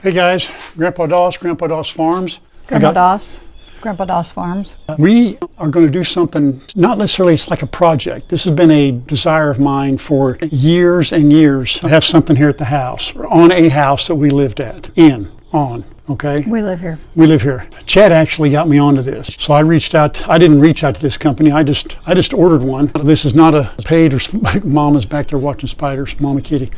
Hey guys, Grandpa Doss Farms. Grandpa Doss Farms. We are going to do something, not necessarily it's like a project. This has been a desire of mine for years and years to have something here at the house, or on a house that we lived at, okay? We live here. We live here. Chad actually got me onto this. So I reached out, I didn't reach out to this company, I just ordered one. This is not a paid, or Mama's back there watching spiders, Mama Kitty.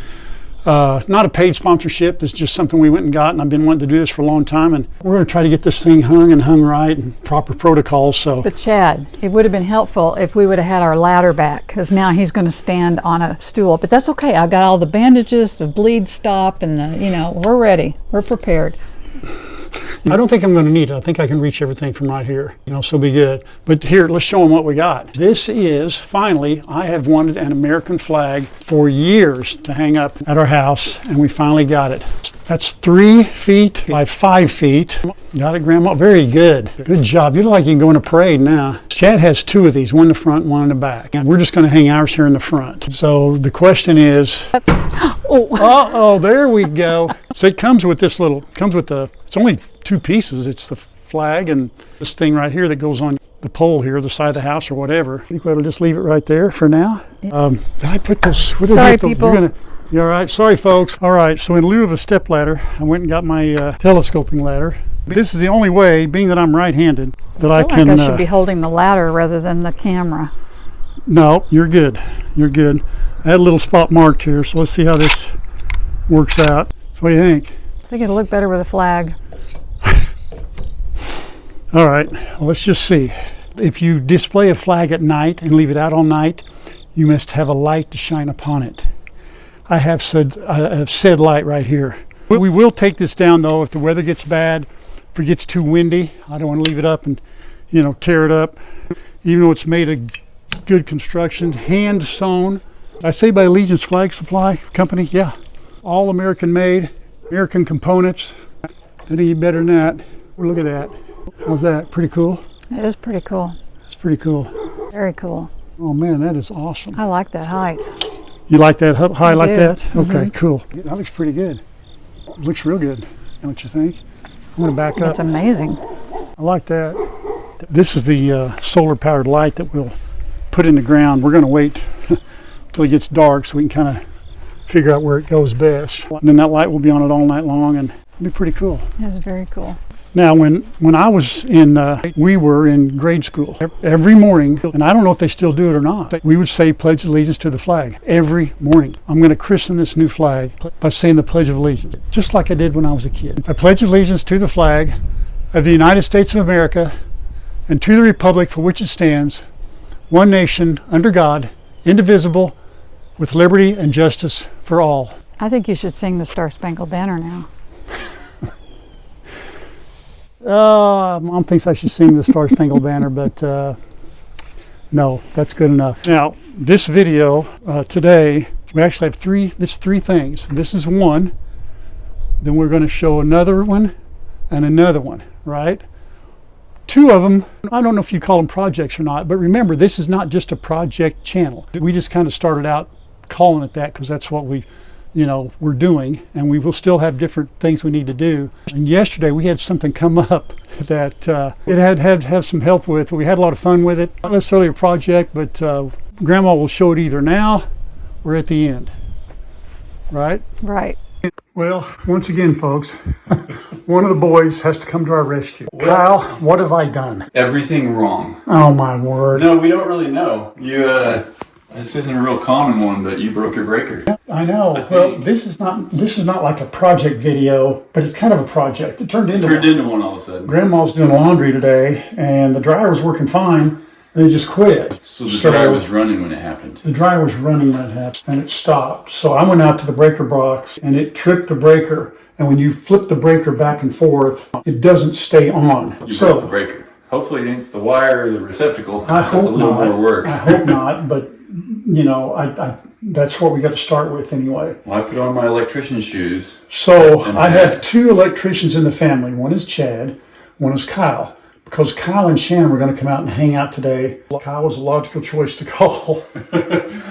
Not a paid sponsorship. This is just something we went and got, and I've been wanting to do this for a long time, and we're going to try to get this thing hung right and proper protocols. So, but Chad, it would have been helpful if we would have had our ladder back, because now he's going to stand on a stool. But that's okay. I've got all the bandages, the bleed stop, and we're ready. We're prepared. I don't think I'm going to need it. I think I can reach everything from right here, so be good. But here, let's show them what we got. This is, finally, I have wanted an American flag for years to hang up at our house, and we finally got it. That's 3 feet by 5 feet. Got it, Grandma? Very good. Good job. You look like you can go in a parade now. Chad has 2 of these, one in the front and one in the back. And we're just going to hang ours here in the front. So the question is, uh-oh, there we go. So it comes with this it's only 2 pieces. It's the flag and this thing right here that goes on the pole here, the side of the house or whatever. I think we'll just leave it right there for now. Did I put this? Sorry, people. You all right? Sorry, folks. All right, so in lieu of a step ladder, I went and got my telescoping ladder. This is the only way, being that I'm right-handed, that I can... I should be holding the ladder rather than the camera. No, you're good. You're good. I had a little spot marked here, so let's see how this works out. So what do you think? I think it'll look better with a flag. All right, well, let's just see. If you display a flag at night and leave it out all night, you must have a light to shine upon it. I have said light right here. We will take this down though if the weather gets bad, if it gets too windy. I don't want to leave it up and tear it up. Even though it's made of good construction, hand sewn. I say by Allegiance Flag Supply Company, yeah. All American made, American components. Any better than that. Look at that. How's that? Pretty cool? It is pretty cool. It's pretty cool. Very cool. Oh man, that is awesome. I like that height. You like that high like that? Okay, Mm-hmm. cool. That looks pretty good. It looks real good, don't you think? I'm going to back up. That's amazing. I like that. This is the solar powered light that we'll put in the ground. We're going to wait until it gets dark so we can kind of figure out where it goes best. And then that light will be on it all night long, and it'll be pretty cool. That's very cool. Now, when I was we were in grade school, every morning, and I don't know if they still do it or not, we would say Pledge Allegiance to the flag every morning. I'm going to christen this new flag by saying the Pledge of Allegiance, just like I did when I was a kid. I pledge allegiance to the flag of the United States of America and to the republic for which it stands, one nation, under God, indivisible, with liberty and justice for all. I think you should sing the Star Spangled Banner now. Mom thinks I should sing the Star Spangled Banner, but no, that's good enough. Now, this video today, we actually have three things. This is one, then we're going to show another one and another one, right? 2 of them, I don't know if you call them projects or not, but remember, this is not just a project channel. We just kind of started out calling it that because that's what we're doing, and we will still have different things we need to do. And yesterday we had something come up that it had to have some help with. We had a lot of fun with it. Not necessarily a project, but Grandma will show it either now or at the end. Right? Right. Well, once again, folks, one of the boys has to come to our rescue. Kyle, what have I done? Everything wrong. Oh my word. No, we don't really know. This isn't a real common one, but you broke your breaker. I know. Well, this is not like a project video, but it's kind of a project. It turned into one all of a sudden. Grandma's doing laundry today, and the dryer was working fine, and it just quit. So the dryer was running when it happened. The dryer was running when it happened, and it stopped. So I went out to the breaker box, and it tripped the breaker. And when you flip the breaker back and forth, it doesn't stay on. You broke the breaker. Hopefully it ain't the wire or the receptacle. That's a little more work. I hope not, but that's what we got to start with anyway. Well, I put on my electrician's shoes. So I have 2 electricians in the family. One is Chad, one is Kyle. Because Kyle and Shannon were going to come out and hang out today. Kyle was a logical choice to call.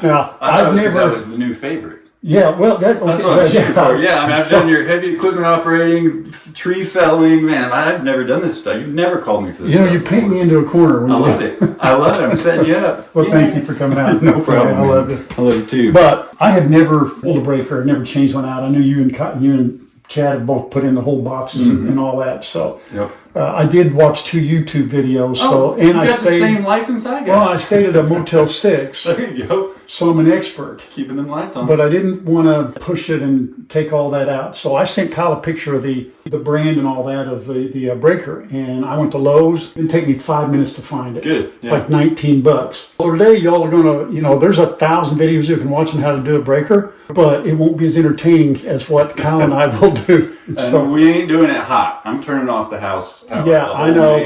Now, I thought that was the new favorite. Yeah, well, That's what I'm shooting for. Yeah, I mean, I've done your heavy equipment operating, tree felling. Man, I've never done this stuff. You've never called me for this stuff. You paint me into a corner. I love it. I love it. I'm setting you up. Well, thank you for coming out. No problem. I love it. I love it too. But I have never pulled a breaker. I've never changed one out. I know you and Chad have both put in the whole boxes and all that. So Yep. I did watch 2 YouTube videos. You got the same license I got. Well, I stayed at a Motel 6, There you go. so I'm an expert. Keeping them lights on. But I didn't want to push it and take all that out. So I sent Kyle a picture of the brand and all that of the breaker. And I went to Lowe's. It didn't take me 5 minutes to find it. Good. It's like $19. So today y'all are going to, there's 1,000 videos you can watch on how to do a breaker, but it won't be as entertaining as what Kyle and I will do. So we ain't doing it hot. I'm turning off the house power. Yeah, I know.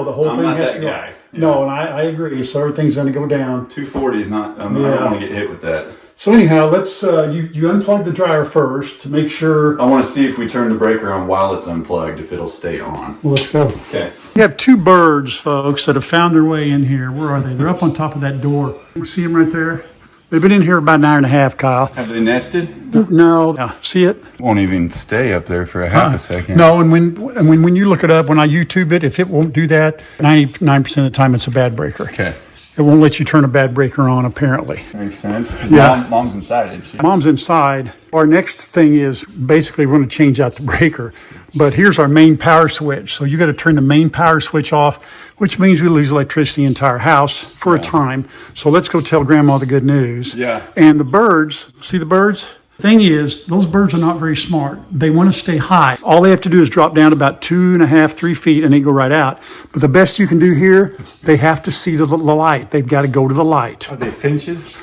The whole I'm thing not has that to go. guy. No, and I agree. So everything's going to go down. 240 is not. I don't want to get hit with that. So anyhow, let's you unplug the dryer first to make sure. I want to see if we turn the breaker on while it's unplugged, if it'll stay on. Well, let's go. Okay. We have 2 birds, folks, that have found their way in here. Where are they? They're up on top of that door. You see them right there? They've been in here about an hour and a half, Kyle. Have they nested? No. See it? Won't even stay up there for a half a second. No, and when you look it up, when I YouTube it, if it won't do that, 99% of the time it's a bad breaker. Okay. It won't let you turn a bad breaker on, apparently. Makes sense. Yeah. Mom's inside, isn't she? Mom's inside. Our next thing is basically we're going to change out the breaker. But here's our main power switch. So you got to turn the main power switch off, which means we lose electricity in the entire house for a time. So let's go tell Grandma the good news. Yeah. And the birds, see the birds? Thing is, those birds are not very smart. They want to stay high. All they have to do is drop down about 2.5, 3 feet, and they go right out. But the best you can do here, they have to see the light. They've got to go to the light. Are they finches?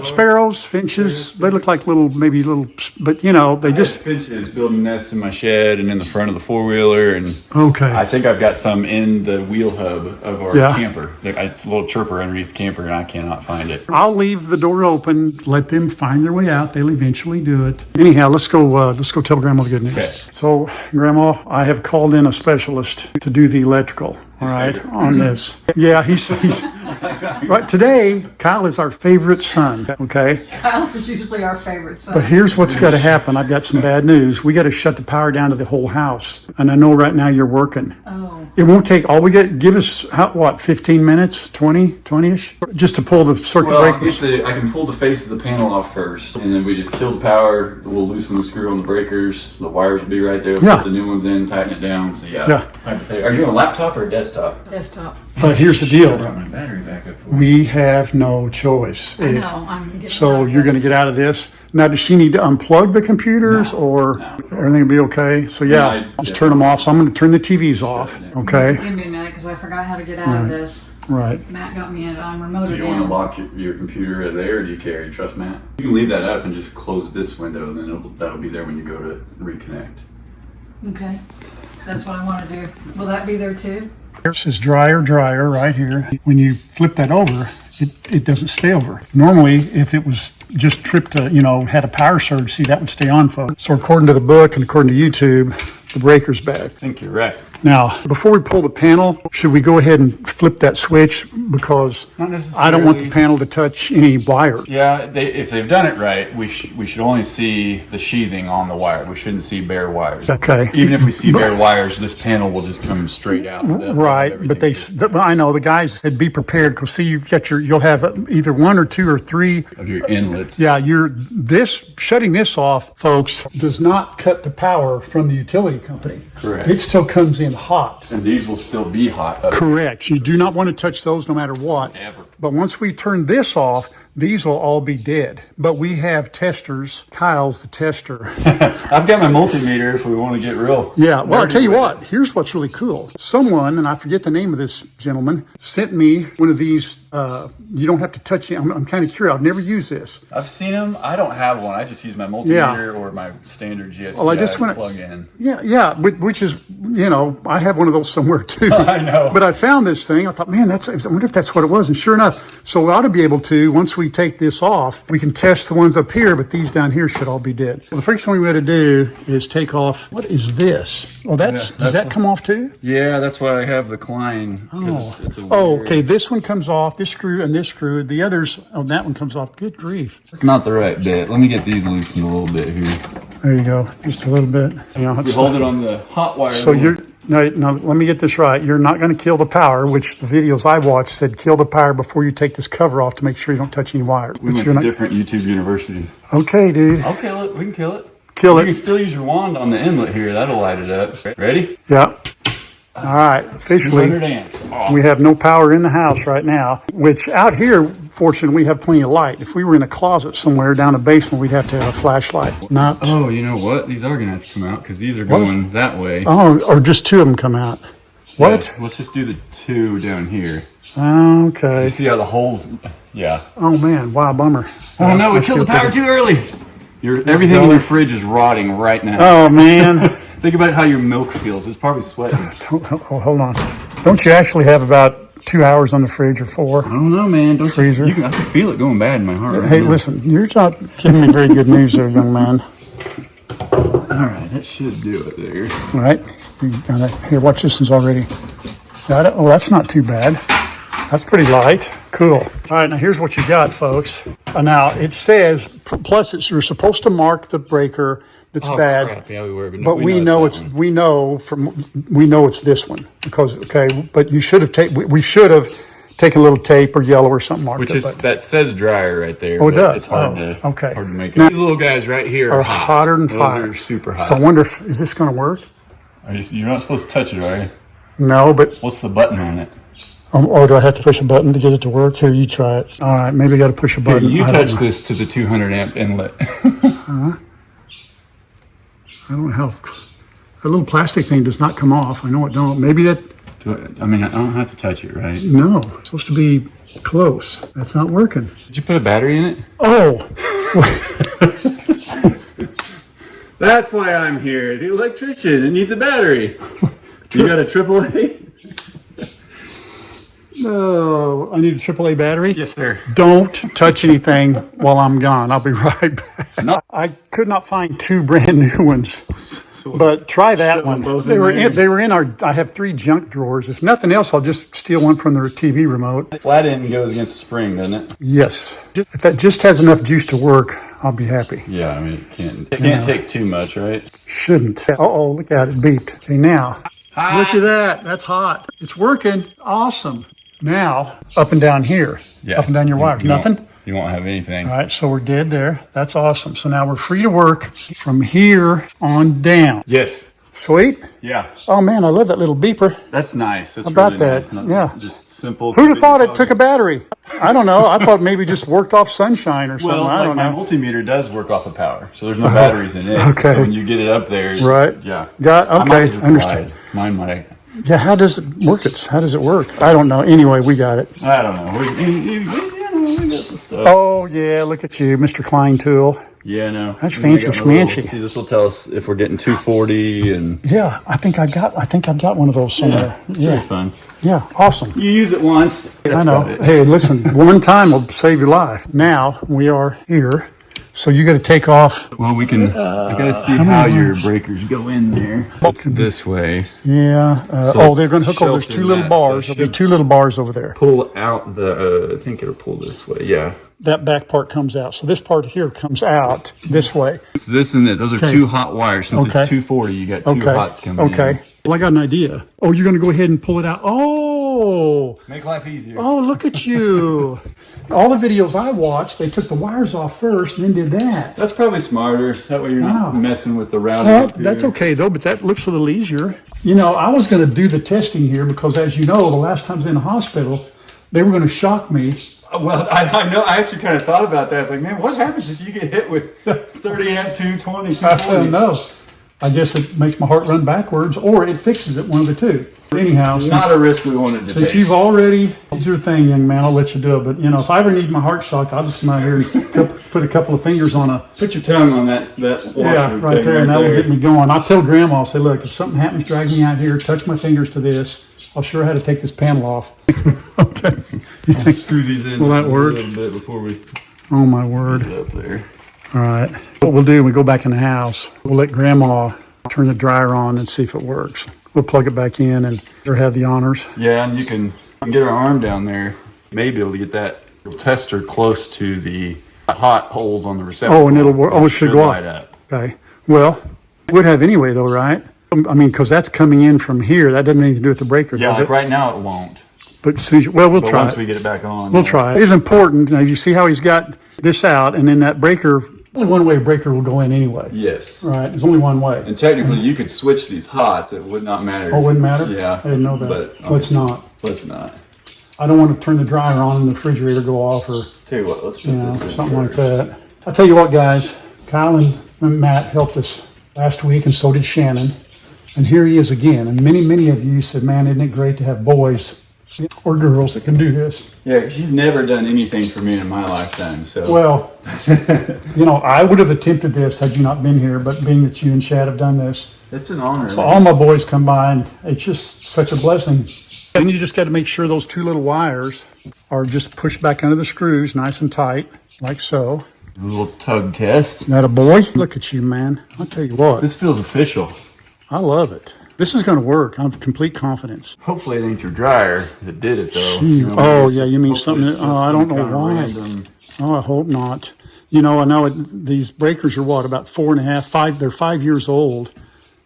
Sparrows, finches, they look like maybe little, but they just. Finches building nests in my shed and in the front of the 4-wheeler, and Okay. I think I've got some in the wheel hub of our Yeah. camper. It's a little chirper underneath the camper, and I cannot find it. I'll leave the door open, let them find their way out. They'll eventually do it. Anyhow, let's go tell Grandma the good news. Okay. So, Grandma, I have called in a specialist to do the electrical. All right, favorite. on this. Yeah, he's right. Today, Kyle is our favorite son. Okay. Kyle is usually our favorite son. But here's what's got to happen. I've got some bad news. We got to shut the power down to the whole house. And I know right now you're working. Oh. It won't take, all we get, give us, 15 minutes, 20-ish? Just to pull the circuit breakers? I can pull the face of the panel off first, and then we just kill the power. We'll loosen the screw on the breakers. The wires will be right there. We'll Yeah. put the new ones in, tighten it down. So Yeah. Are you on a laptop or a desktop? Desktop. But here's the I deal. brought my battery back up for you. We have no choice. I know. I'm getting So out you're going to this. get out of this. Now, does she need to unplug the computers or everything will be okay? So yeah, just turn them off. So I'm going to turn the TVs off. Okay. Give me a minute because I forgot how to get out of this. Right. Matt got me in. I'm remoted Do you want to in. lock your computer there, or do you carry? Trust Matt. You can leave that up and just close this window, and then that'll be there when you go to reconnect. Okay. That's what I want to do. Will that be there too? This is dryer right here. When you flip that over, it doesn't stay over. Normally, if it was just tripped to, had a power surge, see, that would stay on, folks. So according to the book and according to YouTube, the breaker's bad. I think you're right. Now, before we pull the panel, should we go ahead and flip that switch? Because Not I don't want the necessarily. panel to touch any wire. Yeah, if they've done it right, we should only see the sheathing on the wire. We shouldn't see bare wires. Okay. Even if we see bare wires, this panel will just come straight out. Right, but I know the guys said be prepared because see, you'll have either 1 or 2 or 3. Of your inlets. Yeah, shutting this off, folks, does not cut the power from the utility company. Correct. It still comes in hot. And these will still be hot. Up Correct. You do not want to touch those no matter what. Ever. But once we turn this off, these will all be dead. But we have testers. Kyle's the tester. I've got my multimeter if we want to get real. Yeah, well, I'll tell you with what, here's what's really cool. Someone, and I forget the name of this gentleman, sent me one of these, you don't have to touch it. I'm kind of curious. I've never used this. I've seen them. I don't have one. I just use my multimeter or my standard GFCI Well, I just wanna- plug in. Yeah, which is, I have one of those somewhere too. I know. But I found this thing. I thought, man, I wonder if that's what it was. And sure enough, So we ought to be able to, once we take this off, we can test the ones up here, but these down here should all be dead. Well, the first thing we got to do is take off, what is this? Oh, does that come off too? Yeah, that's why I have the Klein. It's a weird... Okay, this one comes off, this screw and this screw. The others, that one comes off. Good grief. It's not the right bit. Let me get these loosened a little bit here. There you go, just a little bit. You hold it on the hot wire. So now, let me get this right. You're not going to kill the power, which the videos I watched said kill the power before you take this cover off to make sure you don't touch any wires. We went to different YouTube universities. Okay, dude. I'll kill it. We can kill it. Kill it. You can still use your wand on the inlet here. That'll light it up. Ready? Yeah. All right. Officially, 200 amps. Oh. We have no power in the house right now, which out here, fortunately, we have plenty of light. If we were in a closet somewhere down a basement, we'd have to have a flashlight. Not. Oh, you know what? These are going to have to come out because these are going that way. Oh, or just two of them come out. What? Yeah, let's just do the two down here. Okay. You see how the holes? Yeah. Oh man! Wow, bummer. Oh no, we killed the power too early. Everything in your fridge is rotting right now. Oh man. Think about how your milk feels. It's probably sweating. Hold on. Don't you actually have about 2 hours on the fridge or 4? I don't know, man. Don't freezer? I can feel it going bad in my heart. Hey, listen, you're not giving me very good news there, young man. All right, that should do it there. All right. You got it. Here, watch this one's already. Got it? Oh, that's not too bad. That's pretty light. Cool. All right, now here's what you got, folks. Now, it says, plus you're supposed to mark the breaker that's bad. Crap. Yeah, we were, but we know it's this one because but you should have we should have taken a little tape or yellow or something marked. That says dryer right there. Oh, it does. It's hard to make it. Now, these little guys right here are hotter than fire. Those are super hot. So I wonder is this going to work? You're not supposed to touch it, are you? No, but what's the button on it? Do I have to push a button to get it to work? Here, you try it. All right, maybe I got to push a button. Here, you touch this to the 200 amp inlet. I don't know how. That little plastic thing does not come off. I know it don't. Maybe that. I don't have to touch it, right? No, it's supposed to be close. That's not working. Did you put a battery in it? Oh. That's why I'm here. The electrician. It needs a battery. You got a AAA? No, I need a AAA battery? Yes, sir. Don't touch anything while I'm gone. I'll be right back. No. I could not find 2 brand new ones, but try that one. They were in our, I have 3 junk drawers. If nothing else, I'll just steal one from the TV remote. Flat end goes against the spring, doesn't it? Yes. If that just has enough juice to work, I'll be happy. Yeah, I mean, it can't take too much, right? Shouldn't. Uh-oh, look at it, beeped. Okay, now, look at that. That's hot. It's working. Awesome. Now, up and down here. Yeah. Up and down your wires. Nothing? You won't have anything. All right, so we're dead there. That's awesome. So now we're free to work from here on down. Yes. Sweet? Yeah. Oh, man, I love that little beeper. That's nice. That's How about really that? Nice. Yeah. Just simple. Who'd have thought it took a battery? I don't know. I thought maybe just worked off sunshine or something. Well, I don't my know. multimeter does work off of power, so there's no batteries in it. Okay. So when you get it up there, right. Yeah. Okay, understand. Mine might. Yeah, how does it work? How does it work? I don't know. Anyway, we got it. I don't know. We got the stuff. Oh, yeah, look at you, Mr. Klein tool. Yeah, no. That's fancy schmancy. See, this will tell us if we're getting 240 and. Yeah, I think I got one of those somewhere. Yeah, very fun. Yeah, awesome. You use it once. I know. Hey, listen, one time will save your life. Now we are here. So you got to take off. Well, we can. I got to see how your breakers go in there. It's this way. Yeah. They're going to hook over. There's 2 little bars. There'll be 2 little bars over there. Pull out the. I think it'll pull this way. Yeah. That back part comes out. So this part here comes out this way. It's this and this. Those are 2 hot wires. Since it's 240, you got 2 hots coming in. Okay. Well, I got an idea. Oh, you're going to go ahead and pull it out. Oh. Make life easier. Oh, look at you. All the videos I watched, they took the wires off first and then did that. That's probably smarter. That way you're not messing with the routing. Well, that's okay, though, but that looks a little easier. You know, I was going to do the testing here because, as you know, the last time I was in the hospital, they were going to shock me. Well, I know. I actually kind of thought about that. I was like, man, what happens if you get hit with 30 amp, 220, 240? I don't know. I guess it makes my heart run backwards, or it fixes it, one of the two. Anyhow, not a risk we wanted to take. Since you've already did your thing, young man, I'll let you do it. But, you know, if I ever need my heart shocked, I'll just come out here and put a couple of fingers on a... Put your tongue on that washer right there, and that'll get me going. I'll tell Grandma, I'll say, look, if something happens, drag me out here, touch my fingers to this, I'll sure have to take this panel off. Okay. You think, Screw these in will just that work? a little bit before we Oh my word. get up there. All right. What we'll do when we go back in the house, we'll let Grandma turn the dryer on and see if it works. We'll plug it back in and her have the honors. Yeah, and you can get our arm down there. May be able to get that tester close to the hot holes on the receptacle. Oh, and it'll work. Oh, it should go off. light up. Okay. Well, it would have anyway though, right? I mean, because that's coming in from here. That doesn't have anything to do with the breaker, Yeah, does like it? right now it won't. But as soon as well, we'll But try once it. we get it back on, We'll try it. It is important. Now, you see how he's got this out, and then that breaker, only one way a breaker will go in anyway. Yes. Right, there's only one way. And technically, you could switch these hots. It would not matter. Oh, it wouldn't matter? Yeah. I didn't know that. But Let's not. Let's not. I don't want to turn the dryer on and the refrigerator go off or, Tell you what, let's put you know, this in something like first. that. I'll tell you what, guys. Kyle and Matt helped us last week, and so did Shannon. And here he is again. And many of you said, man, isn't it great to have boys or girls that can do this? Yeah, because you've never done anything for me in my lifetime. So Well, you know, I would have attempted this had you not been here, but being that you and Chad have done this, it's an honor. so all my boys come by, and it's just such a blessing. And you just got to make sure those two little wires are just pushed back under the screws, nice and tight, like so. A little tug test. That a boy? Look at you, man. I'll tell you what, This feels official. I love it. This is going to work. I have complete confidence. Hopefully it ain't your dryer that did it though. Oh, it's yeah, just- you mean hopefully something it's that- just oh, I some don't know kind of why. random- Oh, I hope not. You know, I know these breakers are what, about 4.5, 5, they're 5 years old.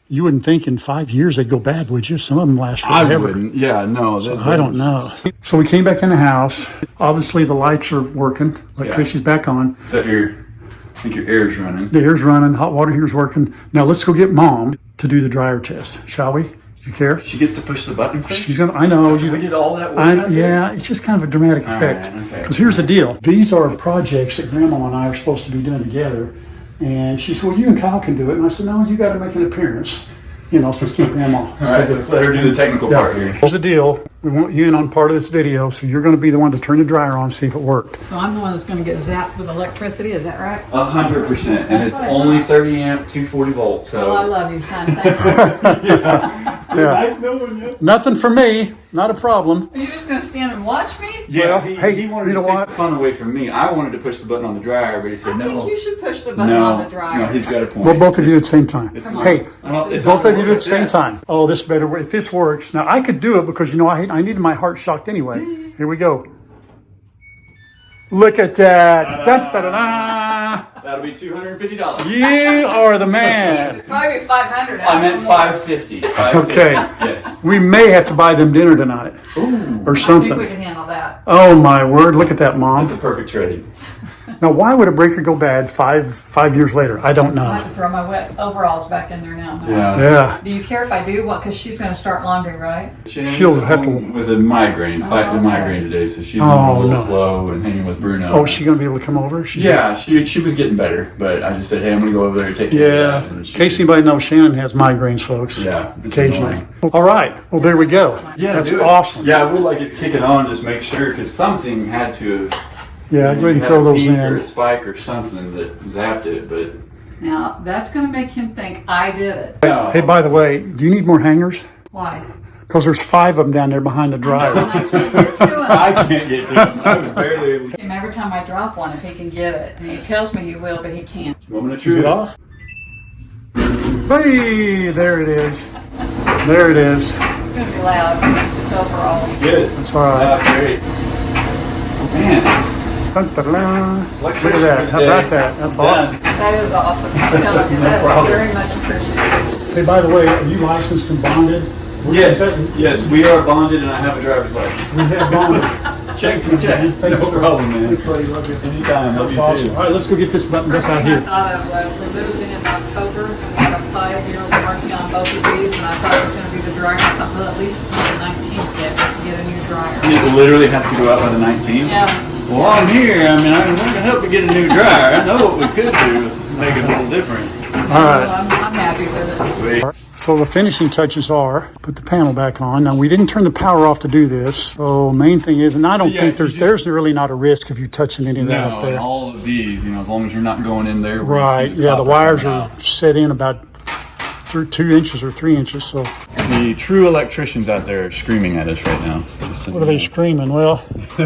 You wouldn't think in 5 years they'd go bad, would you? Some of them last I forever. wouldn't. Yeah, no. I don't know. So we came back in the house. Obviously the lights are working. Electricity's back on. Is that I think your air's running. The air's running. Hot water heater's working. Now let's go get Mom to do the dryer test, shall we? You care? She gets to push the button first? She's gonna. I know. We did all that work out there? Yeah, it's just kind of a dramatic effect. okay. Because here's the deal. These are projects that Grandma and I are supposed to be doing together. And she said, well, you and Kyle can do it. And I said, no, you got to make an appearance. You know, since keep Grandma. All right, let's let her do the technical part here. Here's the deal. We want you in on part of this video, so you're going to be the one to turn the dryer on, see if it worked. So I'm the one that's going to get zapped with electricity, is that right? 100%. And That's it's what I only thought. 30 amp, 240 volts. So. Well, I love you, son. Thank you. Yeah. Nice knowing you. Nothing for me. Not a problem. Are you just going to stand and watch me? Yeah, Well, hey, he wanted you to know take what? the fun away from me. I wanted to push the button on the dryer, but he said I no. think you should push the button no, on the dryer. no, he's got a point. Well, both of you at the It's- same time. it's Come on. Hey, Well, it's both not of you do it at the same yeah. time. Oh, this better work. If this works. Now, I could do it because, you know, I needed my heart shocked anyway. Here we go. Look at that. Da, da, da, da. That'll be $250. You are the man. Probably 500. I meant 550. 550. Okay. Yes. We may have to buy them dinner tonight or I think we something. can handle that. Oh, my word. Look at that, Mom. That's a perfect trade. Now, why would a breaker go bad five years later? I don't I have know. to throw my wet overalls back in there now. No. Yeah. Do you care if I do? What? Because she's going to start laundry, right? She'll have to- With a migraine, fighting a migraine today, so she's been Oh, a little no. slow and hanging with Bruno. Oh, is she going to be able to come over? She's Yeah, she was getting better, but I just said, hey, I'm going to go over there and take care Yeah. of that. In And she- case anybody knows, Shannon has migraines, folks. Yeah, it's Occasionally. annoying. All right. Well, there we go. Yeah, That's do it. awesome. Yeah, I would like it to kick it on, just make sure, because something had to have. Yeah, go ahead and had throw a those peak Or a in. spike or something that zapped it, but. Now, that's going to make him think I did it. No. Hey, by the way, do you need more hangers? Why? Because there's 5 of them down there behind the And dryer. I can't get to him. I can't get to him. I was barely able to. Every time I drop one, if he can get it. And he tells me he will, but he can't. Moment of Is truth. it off? Hey, there it is. There it is. It's going to be loud because it's overall. It's good. That's all right. That's great. Man. Dun, dun, dun. Look at Electrician that. How today. about that? That's awesome. That is awesome. I'm telling you, that is problem. very much appreciated. Hey, by the way, are you licensed and bonded? Yes, we are bonded and I have a driver's license. We have bonded. Check. Thank you, No sir. problem, man. Buddy, love you. Anytime. Help That's you awesome. too. All right, let's go get this button back out I here. thought of was we moved in October and we had a 5-year warranty on both of these, and I thought it was going to be the dryer. I thought, well, at least it's not the 19th yet. We can get a new dryer. It literally has to go out by the 19th. Yeah. Well, I'm here. I mean, I can help you get a new dryer. I know what we could do. Make it a little different. All right. I'm happy with it. Sweet. So the finishing touches are put the panel back on. Now we didn't turn the power off to do this. So main thing is, and I don't yeah, think you just- there's really not a risk of you touching any of that No, up and there. all of these, as long as you're not going in there. Where Right. You see Yeah, the copper wires coming are out. set in about 2 inches or 3 inches. So The true electricians out there are screaming at us right now. what are they screaming? Well,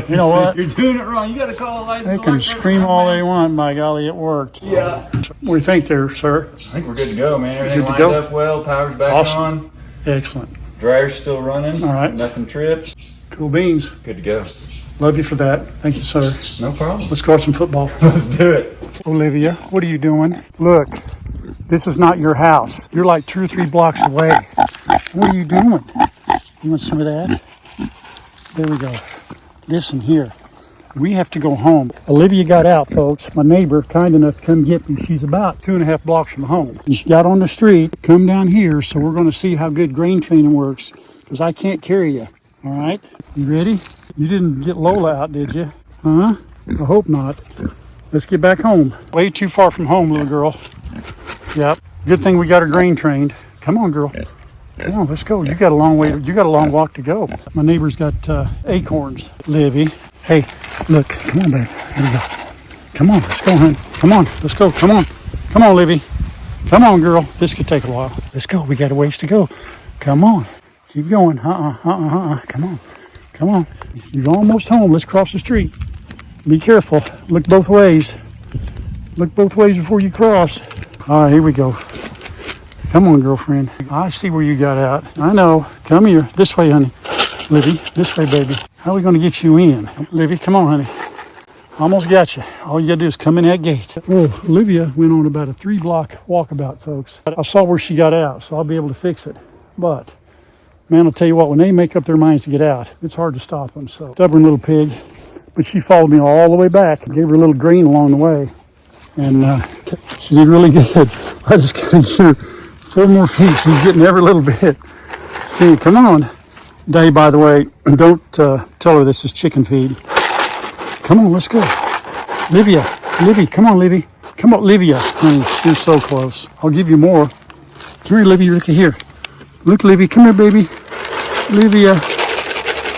you know what? You're doing it wrong. You got to call a licensed They can electrician, scream all man. they want. By golly, it worked. Yeah. What do you think there, sir? I think we're good to go, man. Everything Good to lined go? up well. Power's back Awesome. on. Excellent. Dryer's still running. All right. Nothing trips. Cool beans. Good to go. Love you for that. Thank you, sir. No problem. Let's go watch some football. Let's do it. Olivia, what are you doing? Look, this is not your house. You're like 2 or 3 blocks away. What are you doing? You want some of that? There we go. Listen here. We have to go home. Olivia got out, folks. My neighbor, kind enough to come get me. She's about 2.5 blocks from home. And she got on the street, come down here, so we're going to see how good grain training works, because I can't carry you. All right? You ready? You didn't get Lola out, did you? Huh? I hope not. Let's get back home. Way too far from home, little girl. Yep. Good thing we got her grain trained. Come on, girl. Come on, let's go. You got a long way. You got a long walk to go. My neighbor's got acorns. Livy. Hey, look. Come on, babe. Here we go. Come on, let's go, hon. Come on, let's go. Come on. Come on, Livy. Come on, girl. This could take a while. Let's go. We got a ways to go. Come on. Keep going. Come on. Come on. You're almost home. Let's cross the street. Be careful. Look both ways. Look both ways before you cross. All right, here we go. Come on, girlfriend. I see where you got out. I know. Come here. This way, honey. Livy, this way, baby. How are we going to get you in? Livy, come on, honey. Almost got you. All you got to do is come in that gate. Oh, Olivia went on about a 3-block walkabout, folks. I saw where she got out, so I'll be able to fix it. But, man, I'll tell you what, when they make up their minds to get out, it's hard to stop them. So, stubborn little pig. But she followed me all the way back. I gave her a little green along the way. And she did really good. I just got to give her 4 more feet. She's getting every little bit. Hey, come on. Day, by the way, don't tell her this is chicken feed. Come on, let's go. Livia, come on, Livy. Come on, Livia. Honey, you're so close. I'll give you more. Come here, Livy, look here. Look, Livy, come here, baby. Livia.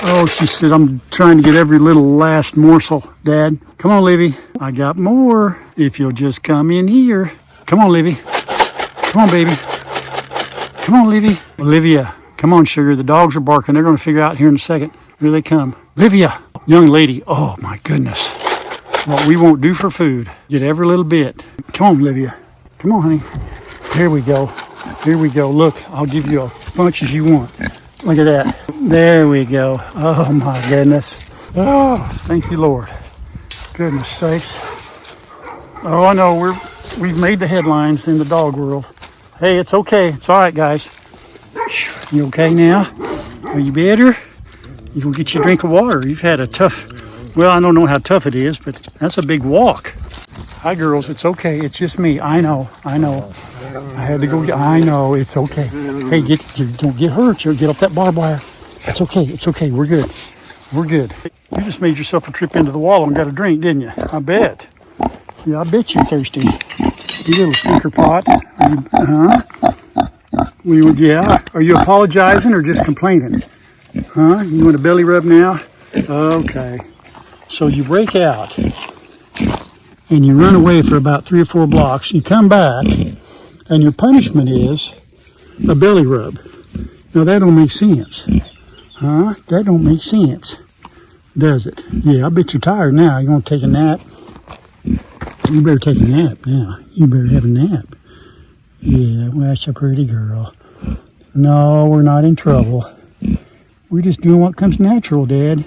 Oh, she said, I'm trying to get every little last morsel, Dad. Come on, Livy. I got more. If you'll just come in here. Come on, Livy. Come on, baby. Come on, Livy. Olivia, come on, sugar. The dogs are barking. They're going to figure out here in a second. Here they come. Olivia, young lady. Oh, my goodness. What we won't do for food. Get every little bit. Come on, Olivia. Come on, honey. Here we go. Here we go. Look, I'll give you as much as you want. Look at that. There we go. Oh, my goodness. Oh, thank you, Lord. Goodness sakes. Oh, I know. We've made the headlines in the dog world. Hey, it's okay. It's all right, guys. You okay now? Are you better? You gonna get you a drink of water. You've had a tough, well, I don't know how tough it is, but that's a big walk. Hi, girls. It's okay. It's just me. I know. I had to go. I know. It's okay. Hey, don't get hurt. You'll get up that barbed wire. It's okay. It's okay. We're good. We're good. You just made yourself a trip into the wall and got a drink, didn't you? I bet. Yeah, I bet you're thirsty. You little stinker pot. Yeah. Are you apologizing or just complaining? Huh? You want a belly rub now? Okay. So you break out and you run away for about 3 or 4 blocks. You come back and your punishment is a belly rub. Now that don't make sense. Huh? That don't make sense. Does it? Yeah, I bet you're tired now. You want to take a nap? You better take a nap now. You better have a nap. Yeah, well, that's a pretty girl. No, we're not in trouble. We're just doing what comes natural, Dad.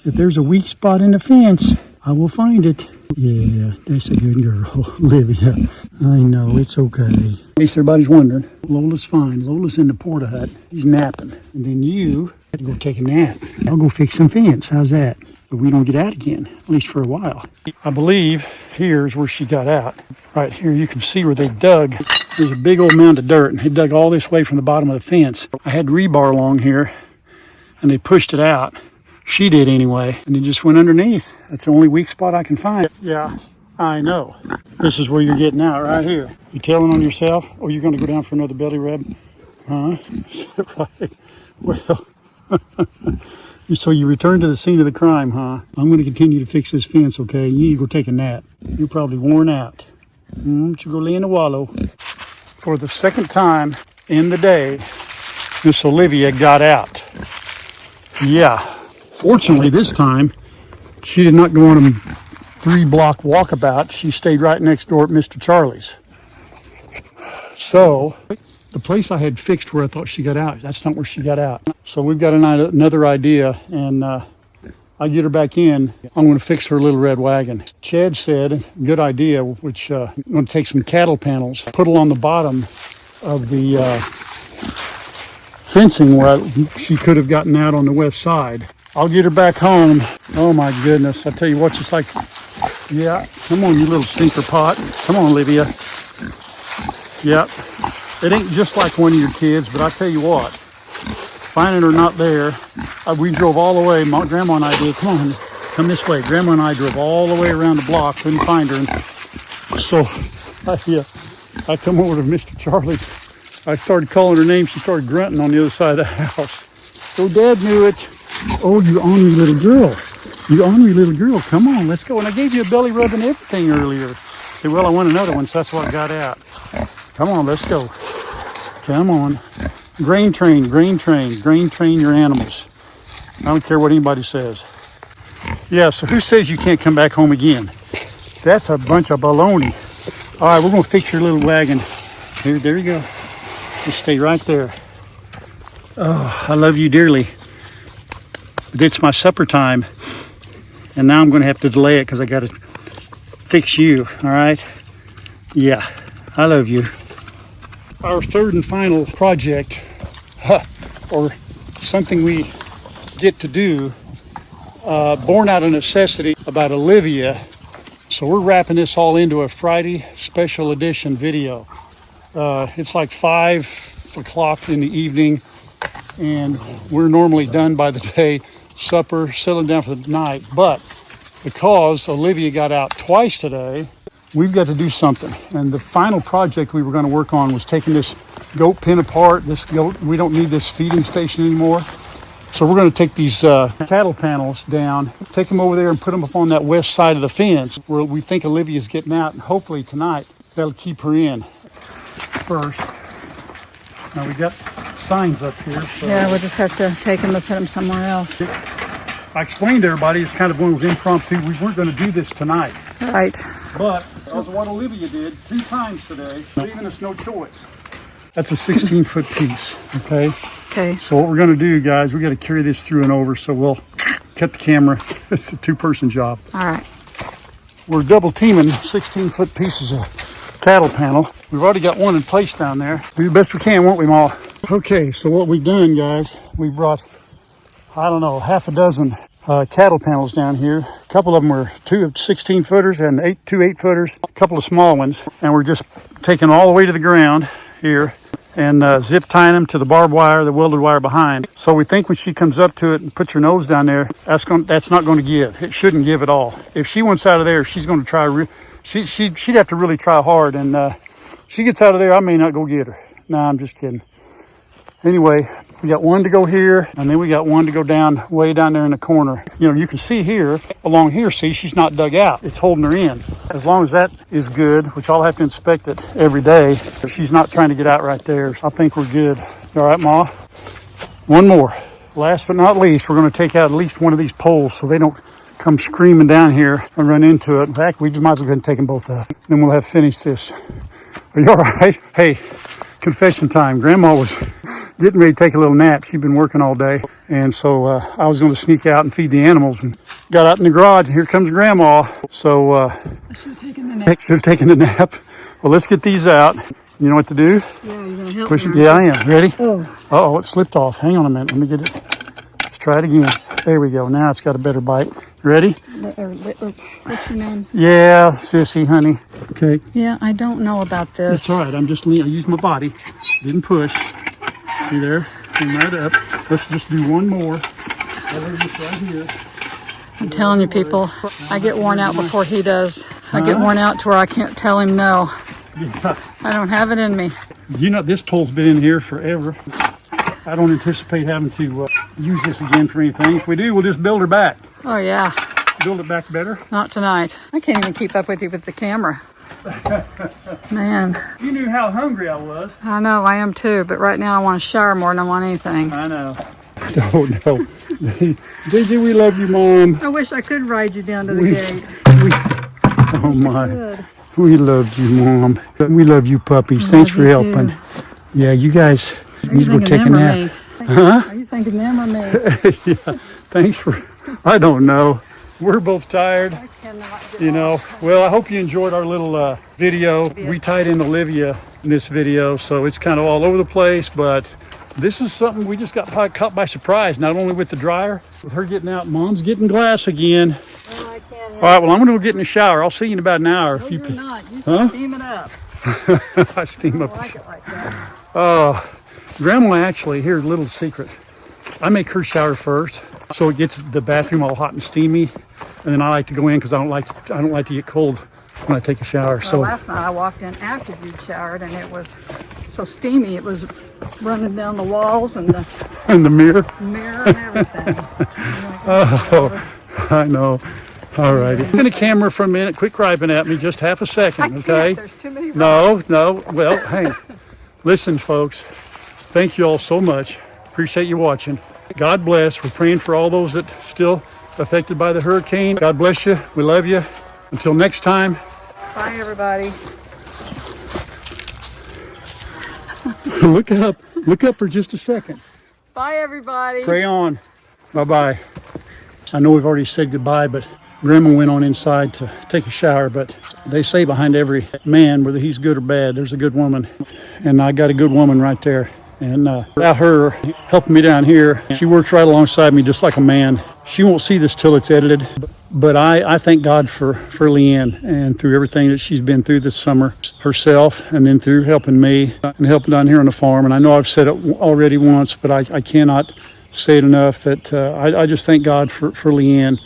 If there's a weak spot in the fence, I will find it. Yeah, that's a good girl, Olivia. I know, it's okay. In case everybody's wondering, Lola's fine. Lola's in the porta hut. He's napping. And then you have to go take a nap. I'll go fix some fence. How's that? But we don't get out again, at least for a while. I believe here's where she got out. Right here, you can see where they dug. There's a big old mound of dirt, and they dug all this way from the bottom of the fence. I had rebar along here, and they pushed it out. She did anyway, and it just went underneath. That's the only weak spot I can find. Yeah, I know. This is where you're getting out, right here. You telling on yourself, or you're going to go down for another belly rub? Huh? Right. Well, so you return to the scene of the crime, huh? I'm going to continue to fix this fence, okay? You need to go take a nap. You're probably worn out. You go lay in the wallow. For the second time in the day, Miss Olivia got out. Yeah. Fortunately, this time, she did not go on a 3-block walkabout. She stayed right next door at Mr. Charlie's. So, the place I had fixed where I thought she got out, that's not where she got out. So we've got another idea, and I get her back in. I'm going to fix her little red wagon. Chad said, good idea, which I'm going to take some cattle panels, put them on the bottom of the fencing where she could have gotten out on the west side. I'll get her back home. Oh my goodness, I tell you what, it's like, yeah, come on, you little stinker pot. Come on, Olivia. Yep. It ain't just like one of your kids, but I tell you what, finding her not there, we drove all the way, Grandma and I did, come on, come this way. Grandma and I drove all the way around the block, couldn't find her. And so I come over to Mr. Charlie's. I started calling her name, she started grunting on the other side of the house. Oh, Dad knew it. Oh, you ornery little girl. You ornery little girl, come on, let's go. And I gave you a belly rub and everything earlier. Say, well, I want another one, so that's what I got out. Come on, let's go. Come on. Grain train your animals. I don't care what anybody says. Yeah, so who says you can't come back home again? That's a bunch of baloney. All right, we're going to fix your little wagon. Here, there you go. Just stay right there. Oh, I love you dearly. But it's my supper time. And now I'm going to have to delay it because I got to fix you, all right? Yeah, I love you. Our third and final project, or something we get to do, born out of necessity about Olivia. So we're wrapping this all into a Friday special edition video. It's like 5 o'clock in the evening, and we're normally done by the day, supper, settling down for the night. But because Olivia got out twice today, we've got to do something. And the final project we were going to work on was taking this goat pen apart. This goat, we don't need this feeding station anymore. So we're going to take these cattle panels down, take them over there and put them up on that west side of the fence where we think Olivia's getting out. And hopefully tonight that'll keep her in first. Now we got signs up here. So Yeah, we'll just have to take them and put them somewhere else. I explained to everybody it's kind of one of those impromptu. We weren't going to do this tonight. Right. But because of what Olivia did 2 times today, leaving us no choice. That's a 16-foot piece, okay? Okay. So what we're going to do, guys, we got to carry this through and over, so we'll cut the camera. It's a 2-person job. All right. We're double teaming 16-foot pieces of cattle panel. We've already got one in place down there. Do the best we can, won't we, Ma? Okay, so what we've done, guys, we brought, I don't know, half a dozen cattle panels down here. A couple of them were 2 16-footers and 2 8-footers, a couple of small ones. And we're just taking all the way to the ground here and zip tying them to the barbed wire, the welded wire behind. So we think when she comes up to it and puts her nose down there, that's not going to give. It shouldn't give at all. If she wants out of there, she's going to try. She'd have to really try hard. And she gets out of there, I may not go get her. Nah, I'm just kidding. Anyway, we got one to go here, and then we got one to go down, way down there in the corner. You know, you can see here, along here, see, she's not dug out. It's holding her in. As long as that is good, which I'll have to inspect it every day, she's not trying to get out right there. I think we're good. All right, Ma? One more. Last but not least, we're going to take out at least one of these poles so they don't come screaming down here and run into it. In fact, we might as well go ahead and take them both out. Then we'll have finished this. Are you all right? Hey, confession time. Grandma was getting ready to take a little nap. She'd been working all day. And so I was going to sneak out and feed the animals and got out in the garage. And here comes Grandma. So I should have taken the nap. should have taken a nap. Well, let's get these out. You know what to do? Yeah, you're going to help Push it. me. Yeah, I am. Ready? Oh. Uh-oh, it slipped off. Hang on a minute. Let me get it. Let's try it again. There we go. Now it's got a better bite. Ready? What's your name? Yeah, sissy, honey. Okay. Yeah, I don't know about this. It's all right. I'm just leaning. I used my body. Didn't push. See there? Came right up. Let's just do one more. Right here. I'm telling you, people, I get worn out before he does. I get worn out to where I can't tell him no. Yeah. I don't have it in me. You know, this pole's been in here forever. I don't anticipate having to use this again for anything. If we do, we'll just build her back. Oh, yeah. Build it back better. Not tonight. I can't even keep up with you with the camera. Man, You knew how hungry I was. I know, I am too, but right now I want to shower more than I want anything. I know. No. JJ, we love you, Mom. I wish I could ride you down to the gate. Oh my. Good. We love you, Mom. We love you, puppies. Thanks for love you helping. too. Yeah, you guys Are you need to go thinking take a them or nap. me? Huh? Are you thinking them or me? Yeah. Thanks for. I don't know. We're both tired. I cannot get You know, well, I hope you enjoyed our little video. We tied in Olivia in this video, so it's kind of all over the place, but this is something we just got caught by surprise, not only with the dryer, with her getting out. Mom's getting glass again. Well, I can't All right, well, I'm going to go get in the shower. I'll see you in about an hour. No, you're not. You Huh? steam it up. I steam I up. like it like that. Oh, Grandma actually, here's a little secret. I make her shower first, so it gets the bathroom all hot and steamy, and then I like to go in because I don't like to get cold when I take a shower. Well, So last night I walked in after you'd showered, and it was so steamy. It was running down the walls and the in the mirror. mirror and everything. Oh, I know. All righty. I'm going to camera for a minute. Quit griping at me. Just half a second, okay? There's too many. No. Well, hey, listen, folks. Thank you all so much. Appreciate you watching. God bless. We're praying for all those that still affected by the hurricane. God bless you. We love you. Until next time. Bye, everybody. Look up. Look up for just a second. Bye, everybody. Pray on. Bye-bye. I know we've already said goodbye, but Grandma went on inside to take a shower, but they say behind every man, whether he's good or bad, there's a good woman. And I got a good woman right there. And without her helping me down here, she works right alongside me just like a man. She won't see this till it's edited, but I thank God for Leanne and through everything that she's been through this summer herself, and then through helping me and helping down here on the farm. And I know I've said it already once, but I cannot say it enough that I just thank God for Leanne.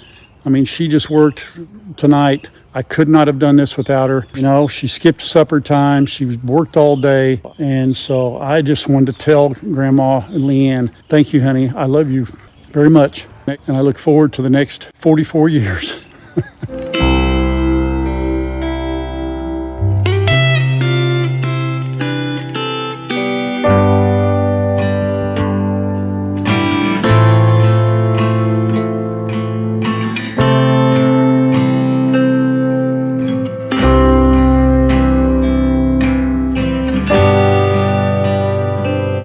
I mean, she just worked tonight. I could not have done this without her. You know, she skipped supper time. She worked all day. And so I just wanted to tell Grandma and Leanne, thank you, honey. I love you very much. And I look forward to the next 44 years.